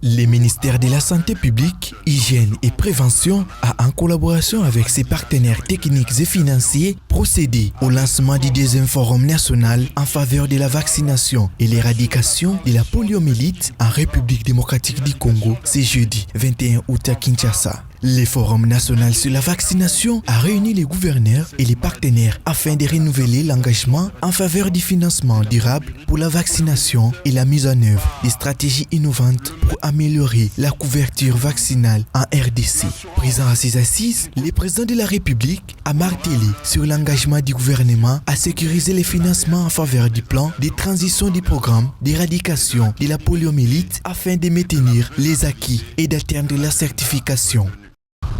Le ministère de la Santé publique, Hygiène et Prévention a, en collaboration avec ses partenaires techniques et financiers, procédé au lancement du deuxième forum national en faveur de la vaccination et l'éradication de la poliomyélite en République démocratique du Congo, ce jeudi 21 août à Kinshasa. Le Forum national sur la vaccination a réuni les gouverneurs et les partenaires afin de renouveler l'engagement en faveur du financement durable pour la vaccination et la mise en œuvre des stratégies innovantes pour améliorer la couverture vaccinale en RDC. Présent à ces assises, le président de la République a martelé sur l'engagement du gouvernement à sécuriser les financements en faveur du plan de transition du programme d'éradication de la poliomyélite afin de maintenir les acquis et d'atteindre la certification.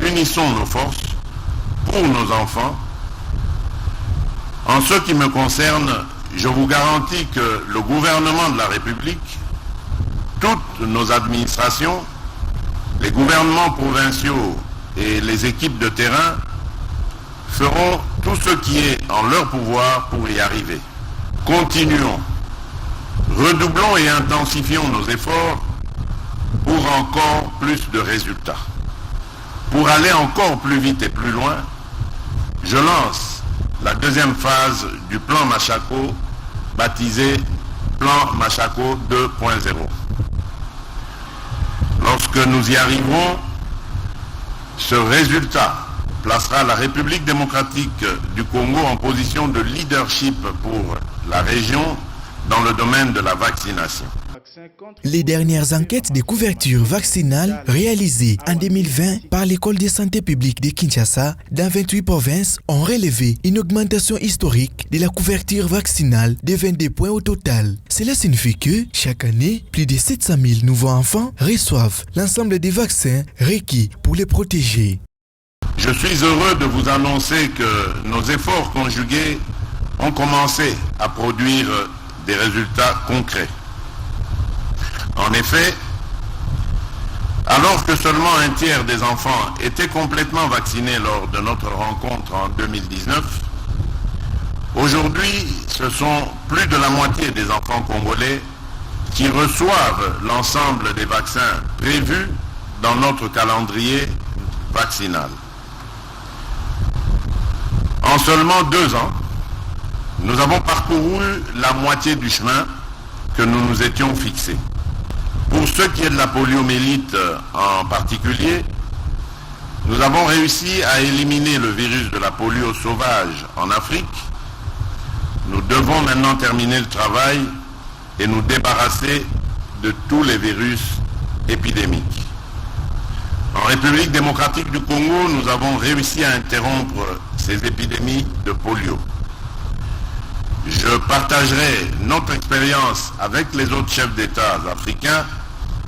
Unissons nos forces pour nos enfants. En ce qui me concerne, je vous garantis que le gouvernement de la République, toutes nos administrations, les gouvernements provinciaux et les équipes de terrain feront tout ce qui est en leur pouvoir pour y arriver. Continuons, redoublons et intensifions nos efforts pour encore plus de résultats. Pour aller encore plus vite et plus loin, je lance la deuxième phase du plan Machako, baptisé Plan Machako 2.0. Lorsque nous y arriverons, ce résultat placera la République démocratique du Congo en position de leadership pour la région dans le domaine de la vaccination. Les dernières enquêtes de couverture vaccinale réalisées en 2020 par l'École de santé publique de Kinshasa dans 28 provinces ont relevé une augmentation historique de la couverture vaccinale de 22 points au total. Cela signifie que chaque année, plus de 700 000 nouveaux enfants reçoivent l'ensemble des vaccins requis pour les protéger. Je suis heureux de vous annoncer que nos efforts conjugués ont commencé à produire des résultats concrets. En effet, alors que seulement un tiers des enfants étaient complètement vaccinés lors de notre rencontre en 2019, aujourd'hui, ce sont plus de la moitié des enfants congolais qui reçoivent l'ensemble des vaccins prévus dans notre calendrier vaccinal. En seulement 2 ans, nous avons parcouru la moitié du chemin que nous nous étions fixés. Pour ce qui est de la poliomyélite en particulier, nous avons réussi à éliminer le virus de la polio sauvage en Afrique. Nous devons maintenant terminer le travail et nous débarrasser de tous les virus épidémiques. En République démocratique du Congo, nous avons réussi à interrompre ces épidémies de polio. Je partagerai notre expérience avec les autres chefs d'État africains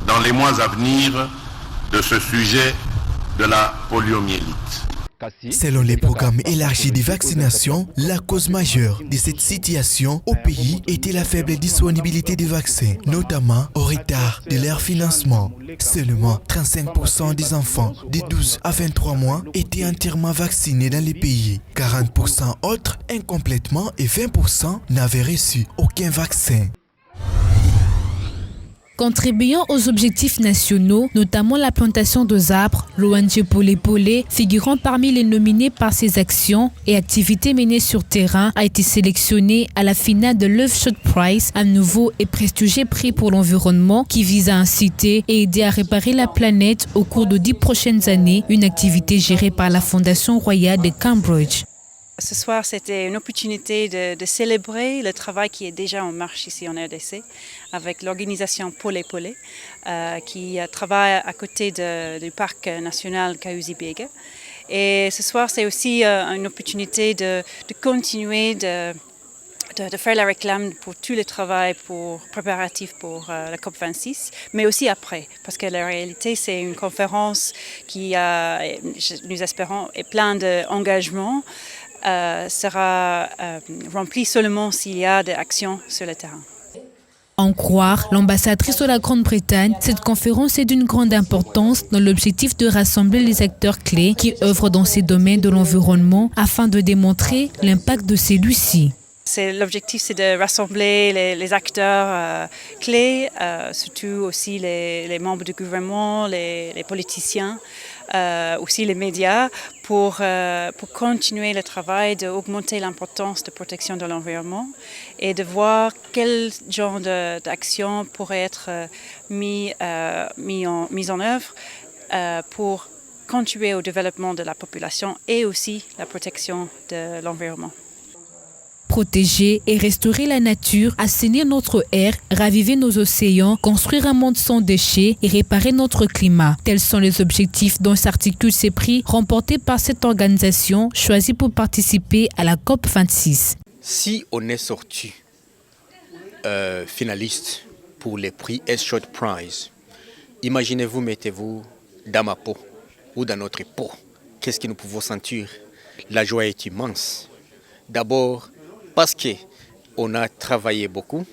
dans les mois à venir de ce sujet de la poliomyélite. Selon les programmes élargis de vaccination, la cause majeure de cette situation au pays était la faible disponibilité des vaccins, notamment au retard de leur financement. Seulement 35% des enfants de 12 à 23 mois étaient entièrement vaccinés dans les pays. 40% autres incomplètement et 20% n'avaient reçu aucun vaccin. Contribuant aux objectifs nationaux, notamment la plantation des arbres, l'ONG Polé Polé, figurant parmi les nominés par ses actions et activités menées sur terrain, a été sélectionnée à la finale de l'Earthshot Prize, un nouveau et prestigieux prix pour l'environnement qui vise à inciter et aider à réparer la planète au cours de 10 prochaines années, une activité gérée par la Fondation Royale de Cambridge. Ce soir, c'était une opportunité de célébrer le travail qui est déjà en marche ici en RDC avec l'organisation Polé Polé qui travaille à côté du parc national Kahuzi-Biega. Et ce soir, c'est aussi une opportunité de continuer de faire la réclame pour tout le travail préparatif pour la COP26, mais aussi après, parce que la réalité, c'est une conférence qui, nous espérons, est pleine d'engagement. Sera rempli seulement s'il y a des actions sur le terrain. En croire l'ambassadrice de la Grande-Bretagne, cette conférence est d'une grande importance dans l'objectif de rassembler les acteurs clés qui œuvrent dans ces domaines de l'environnement afin de démontrer l'impact de celui-ci. l'objectif, c'est de rassembler les acteurs clés, surtout aussi les membres du gouvernement, les politiciens, aussi les médias, pour continuer le travail d'augmenter l'importance de protection de l'environnement et de voir quel genre d'action pourrait être mis en œuvre pour contribuer au développement de la population et aussi la protection de l'environnement. Protéger et restaurer la nature, assainir notre air, raviver nos océans, construire un monde sans déchets et réparer notre climat. Tels sont les objectifs dont s'articulent ces prix remportés par cette organisation choisie pour participer à la COP26. Si on est sorti finaliste pour les prix S-Short Prize, imaginez-vous, mettez-vous dans ma peau ou dans notre peau. Qu'est-ce que nous pouvons sentir? La joie est immense. D'abord, parce qu'on a travaillé beaucoup,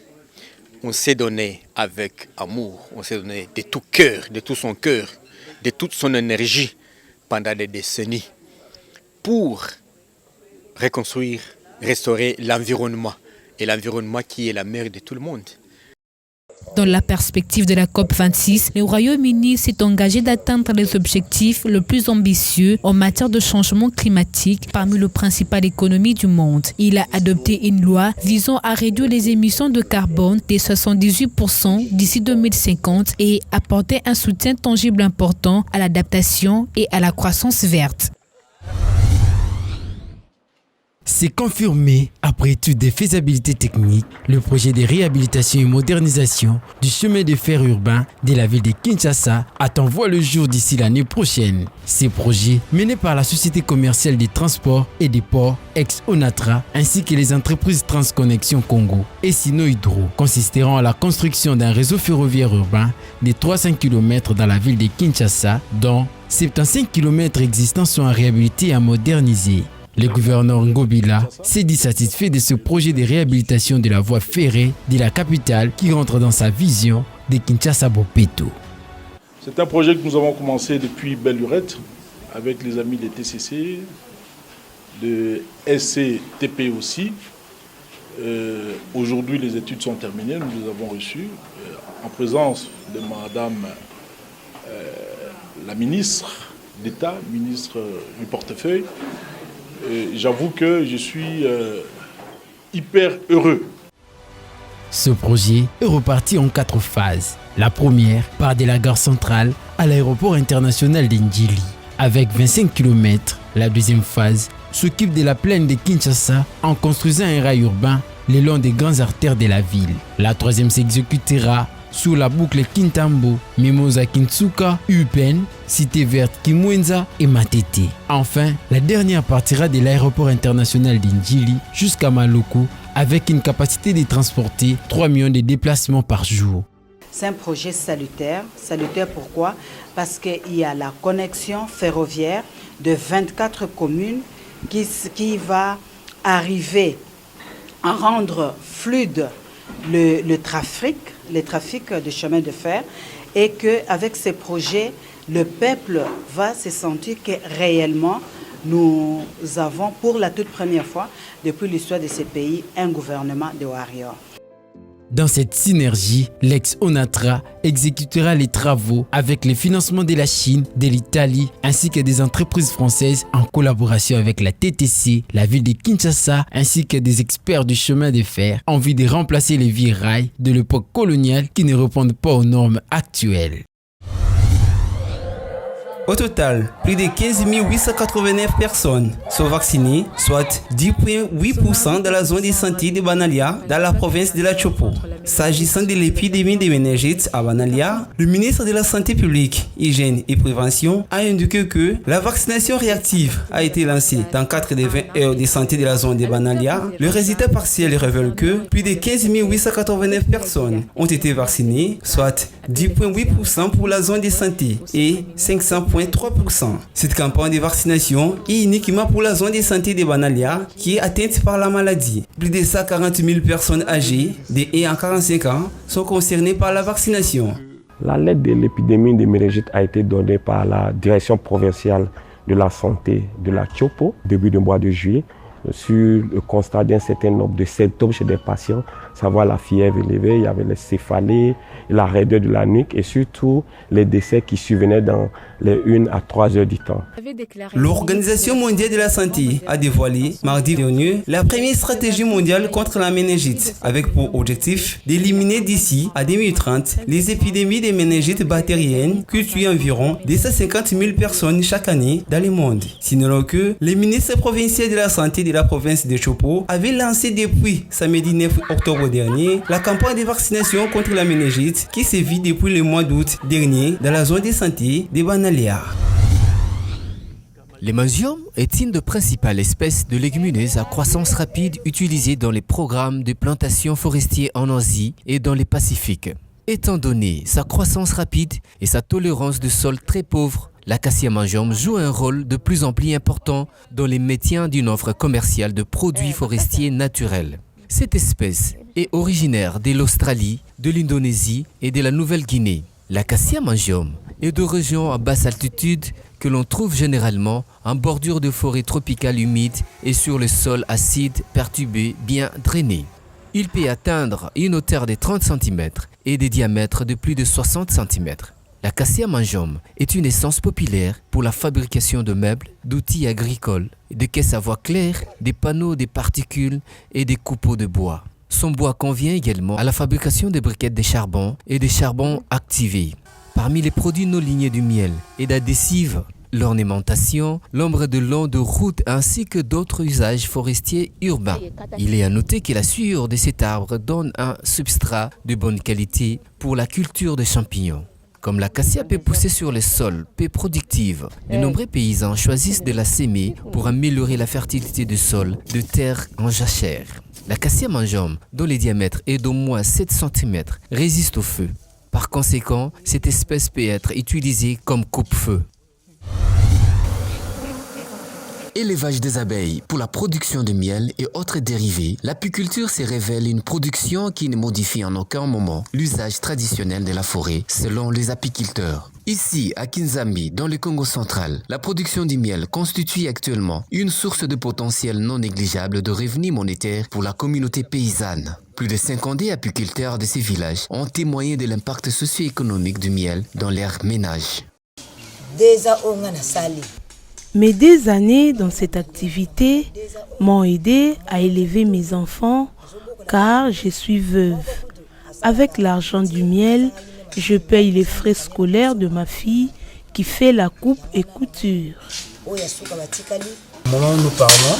on s'est donné avec amour, on s'est donné de tout cœur, de tout son cœur, de toute son énergie pendant des décennies pour reconstruire, restaurer l'environnement. Et l'environnement qui est la mère de tout le monde. Dans la perspective de la COP26, le Royaume-Uni s'est engagé d'atteindre les objectifs les plus ambitieux en matière de changement climatique parmi les principales économies du monde. Il a adopté une loi visant à réduire les émissions de carbone de 78% d'ici 2050 et apporter un soutien tangible important à l'adaptation et à la croissance verte. C'est confirmé après étude des faisabilités techniques, le projet de réhabilitation et modernisation du chemin de fer urbain de la ville de Kinshasa attend voir le jour d'ici l'année prochaine. Ces projets, menés par la Société commerciale des transports et des ports ex-Onatra ainsi que les entreprises Transconnexion Congo et Sino Hydro, consisteront à la construction d'un réseau ferroviaire urbain de 300 km dans la ville de Kinshasa, dont 75 km existants sont à réhabiliter et à moderniser. Le gouverneur Ngobila s'est dit satisfait de ce projet de réhabilitation de la voie ferrée de la capitale qui rentre dans sa vision de Kinshasa-Bopeto. C'est un projet que nous avons commencé depuis belle lurette avec les amis des TCC, de SCTP aussi. Aujourd'hui, les études sont terminées, nous les avons reçues en présence de Madame la ministre d'État, ministre du portefeuille. J'avoue que je suis hyper heureux. Ce projet est reparti en 4 phases. La première part de la gare centrale à l'aéroport international d'Ndjili avec 25 km. La deuxième phase s'occupe de la plaine de Kinshasa en construisant un rail urbain le long des grandes artères de la ville. La troisième s'exécutera sur la boucle Kintambo, Mimosa Kintsuka, Upen, Cité Verte Kimwenza et Matete. Enfin, la dernière partira de l'aéroport international d'Ndjili jusqu'à Maloko avec une capacité de transporter 3 millions de déplacements par jour. C'est un projet salutaire. Salutaire pourquoi? Parce qu'il y a la connexion ferroviaire de 24 communes qui va arriver à rendre fluide le trafic de chemin de fer et qu'avec ces projets, le peuple va se sentir que réellement nous avons pour la toute première fois depuis l'histoire de ces pays un gouvernement de warriors. Dans cette synergie, l'ex-Onatra exécutera les travaux avec le financement de la Chine, de l'Italie ainsi que des entreprises françaises en collaboration avec la TTC, la ville de Kinshasa ainsi que des experts du chemin de fer en vue de remplacer les vieilles rails de l'époque coloniale qui ne répondent pas aux normes actuelles. Au total, plus de 15 889 personnes sont vaccinées, soit 10,8% de la zone de santé de Banalia dans la province de la Chopo. S'agissant de l'épidémie de méningite à Banalia, le ministre de la Santé publique, Hygiène et Prévention a indiqué que la vaccination réactive a été lancée dans 4 des 20 heures de santé de la zone de Banalia. Le résultat partiel révèle que plus de 15 889 personnes ont été vaccinées, soit 10,8% pour la zone de santé et 500,3%. Cette campagne de vaccination est uniquement pour la zone de santé de Banalia qui est atteinte par la maladie. Plus de 140 000 personnes âgées de 1 à 45 ans sont concernées par la vaccination. L'alerte de l'épidémie de méningite a été donnée par la direction provinciale de la santé de la Chopo début du mois de juillet sur le constat d'un certain nombre de symptômes chez des patients, savoir la fièvre élevée, il y avait les céphalées, la raideur de la nuque et surtout les décès qui survenaient dans les 1 à 3 heures du temps. L'Organisation mondiale de la santé a dévoilé mardi dernier la première stratégie mondiale contre la méningite, avec pour objectif d'éliminer d'ici à 2030 les épidémies de méningite bactérienne qui tuent environ 250 000 personnes chaque année dans le monde. Sinon que le ministre provincial de la santé de la province de Chopo avait lancé depuis samedi 9 octobre dernier la campagne de vaccination contre la méningite qui sévit depuis le mois d'août dernier dans la zone de santé de Banalia. L'hémangiome est une des principales espèces de légumineuses à croissance rapide utilisées dans les programmes de plantation forestière en Asie et dans le Pacifique. Étant donné sa croissance rapide et sa tolérance de sol très pauvre, l'acacia mangium joue un rôle de plus en plus important dans le maintien d'une offre commerciale de produits forestiers naturels. Cette espèce est originaire de l'Australie, de l'Indonésie et de la Nouvelle-Guinée. L'acacia mangium est de régions à basse altitude que l'on trouve généralement en bordure de forêts tropicales humides et sur le sol acide perturbé bien drainé. Il peut atteindre une hauteur de 30 cm et des diamètres de plus de 60 cm. L'acacia mangium est une essence populaire pour la fabrication de meubles, d'outils agricoles, de caisses à voie claire, des panneaux de particules et des coupeaux de bois. Son bois convient également à la fabrication de briquettes de charbon et de charbon activé. Parmi les produits non lignés du miel et d'adhésifs, l'ornementation, l'ombre de long de route ainsi que d'autres usages forestiers urbains. Il est à noter que la sueur de cet arbre donne un substrat de bonne qualité pour la culture de champignons. Comme l'acacia peut pousser sur les sols peu productifs, de nombreux paysans choisissent de la s'aimer pour améliorer la fertilité du sol de terre en jachère. L'acacia mangium, dont le diamètre est d'au moins 7 cm, résiste au feu. Par conséquent, cette espèce peut être utilisée comme coupe-feu. Élevage des abeilles pour la production de miel et autres dérivés, l'apiculture se révèle une production qui ne modifie en aucun moment l'usage traditionnel de la forêt selon les apiculteurs. Ici, à Kinzambi, dans le Congo central, la production du miel constitue actuellement une source de potentiel non négligeable de revenus monétaires pour la communauté paysanne. Plus de 50 apiculteurs de ces villages ont témoigné de l'impact socio-économique du miel dans leur ménage. Mes 2 années dans cette activité m'ont aidé à élever mes enfants car je suis veuve. Avec l'argent du miel, je paye les frais scolaires de ma fille qui fait la coupe et couture. Au moment où nous parlons,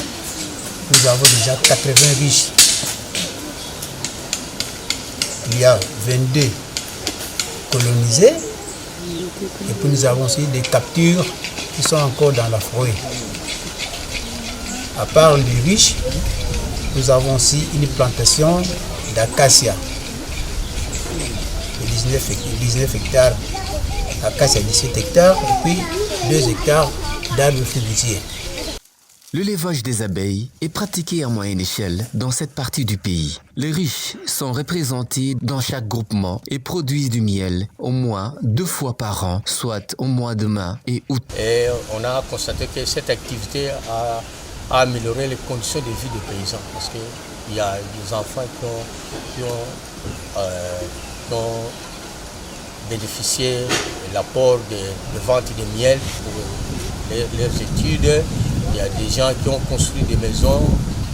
nous avons déjà 80 riches. Il y a 22 colonisés et puis nous avons aussi des captures qui sont encore dans la forêt. À part les riches, nous avons aussi une plantation d'acacia de 19 hectares, acacia 17 hectares et puis 2 hectares d'arbres fruitiers. L'élevage des abeilles est pratiqué à moyenne échelle dans cette partie du pays. Les riches sont représentés dans chaque groupement et produisent du miel au moins 2 fois par an, soit au mois de mai et août. Et on a constaté que cette activité a amélioré les conditions de vie des paysans parce qu'il y a des enfants qui ont bénéficié de l'apport de vente de miel pour leurs études. Il y a des gens qui ont construit des maisons,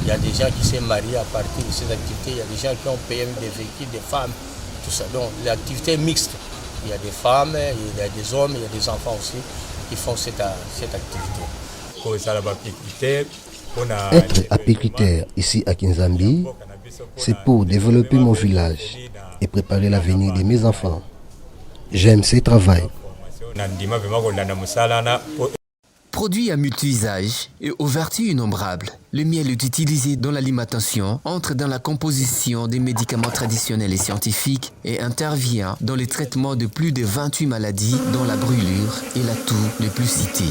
il y a des gens qui s'est mariés à partir de ces activités, il y a des gens qui ont payé des véhicules, des femmes, tout ça. Donc l'activité est mixte. Il y a des femmes, il y a des hommes, il y a des enfants aussi qui font cette activité. Être apiculteur ici à Kinzambi, c'est pour développer mon village et préparer l'avenir de mes enfants. J'aime ce travail. Produit à multi-usage et aux vertus innombrables, le miel est utilisé dans l'alimentation, entre dans la composition des médicaments traditionnels et scientifiques et intervient dans le traitement de plus de 28 maladies dont la brûlure est la toux le plus citée.